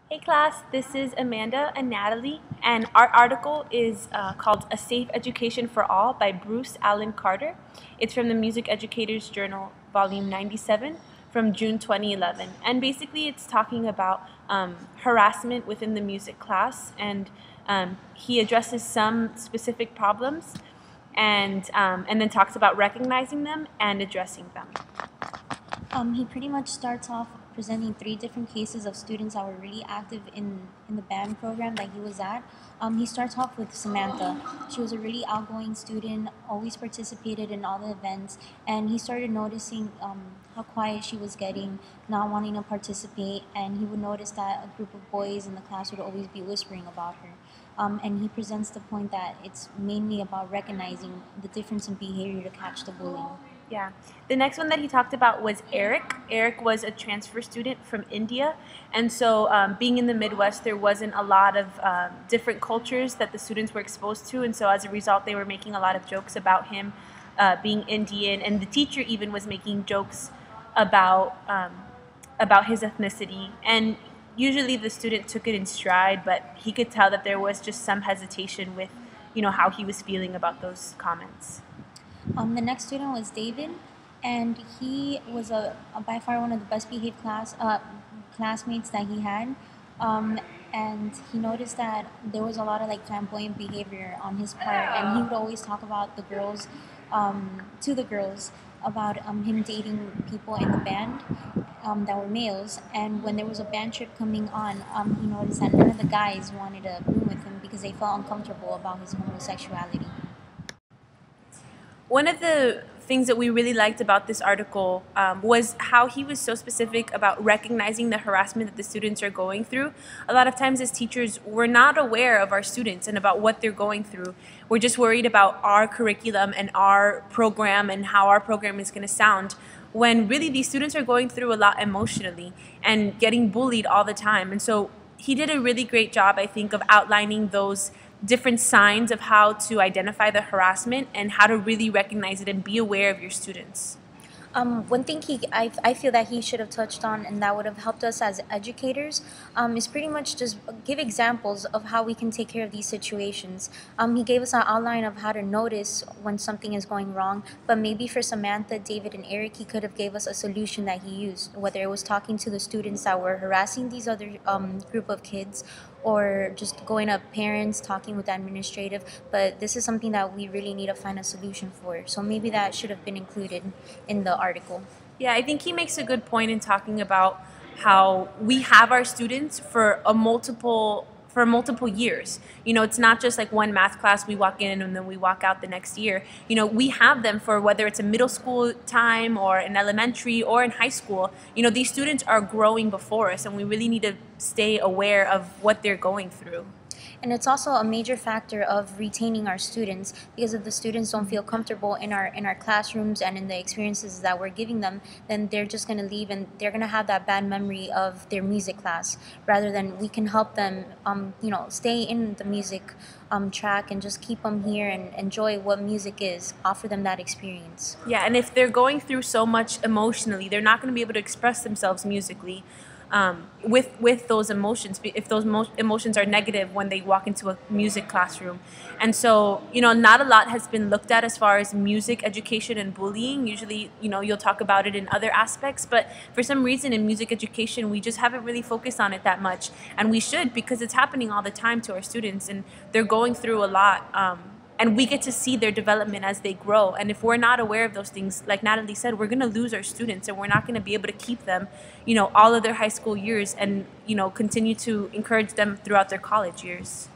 Hey class, this is Amanda and Natalie, and our article is called A Safe Education for All by Bruce Allen Carter. It's from the Music Educators Journal, volume 97, from June 2011. And basically it's talking about harassment within the music class, and he addresses some specific problems and then talks about recognizing them and addressing them. He pretty much starts off presenting three different cases of students that were really active in the band program that he was at. He starts off with Samantha. She was a really outgoing student, always participated in all the events, and he started noticing how quiet she was getting, not wanting to participate, and he would notice that a group of boys in the class would always be whispering about her. And he presents the point that it's mainly about recognizing the difference in behavior to catch the bullying. Yeah. The next one that he talked about was Eric. Eric was a transfer student from India. And so, being in the Midwest, there wasn't a lot of different cultures that the students were exposed to. And so, as a result, they were making a lot of jokes about him being Indian. And the teacher even was making jokes about his ethnicity. And usually the student took it in stride, but he could tell that there was just some hesitation with, how he was feeling about those comments. The next student was David, and he was by far one of the best behaved classmates that he had. And he noticed that there was a lot of like flamboyant behavior on his part, and he would always talk about the girls, to the girls, about him dating people in the band that were males. And when there was a band trip coming on, he noticed that none of the guys wanted to room with him because they felt uncomfortable about his homosexuality. One of the things that we really liked about this article was how he was so specific about recognizing the harassment that the students are going through. A lot of times as teachers, we're not aware of our students and about what they're going through. We're just worried about our curriculum and our program and how our program is going to sound, when really these students are going through a lot emotionally and getting bullied all the time. And so he did a really great job, I think, of outlining those different signs of how to identify the harassment and how to really recognize it and be aware of your students. One thing I feel that he should have touched on and that would have helped us as educators is pretty much just give examples of how we can take care of these situations. He gave us an outline of how to notice when something is going wrong, but maybe for Samantha, David, and Eric, he could have gave us a solution that he used, whether it was talking to the students that were harassing these other group of kids, or just going up parents, talking with the administrative. But this is something that we really need to find a solution for. So maybe that should have been included in the article. Yeah, I think he makes a good point in talking about how we have our students for multiple years. It's not just like one math class we walk in and then we walk out the next year. We have them for whether it's a middle school time or in elementary or in high school. These students are growing before us, and we really need to stay aware of what they're going through. And it's also a major factor of retaining our students, because if the students don't feel comfortable in our classrooms and in the experiences that we're giving them, then they're just going to leave and they're going to have that bad memory of their music class, rather than we can help them stay in the music track and just keep them here and enjoy what music is, offer them that experience. Yeah, and if they're going through so much emotionally, they're not going to be able to express themselves musically with those emotions, if those emotions are negative when they walk into a music classroom. And so, not a lot has been looked at as far as music education and bullying. Usually, you'll talk about it in other aspects, but for some reason in music education, we just haven't really focused on it that much. And we should, because it's happening all the time to our students, and they're going through a lot. And we get to see their development as they grow. And if we're not aware of those things, like Natalie said, we're going to lose our students, and we're not going to be able to keep them, all of their high school years, and, continue to encourage them throughout their college years.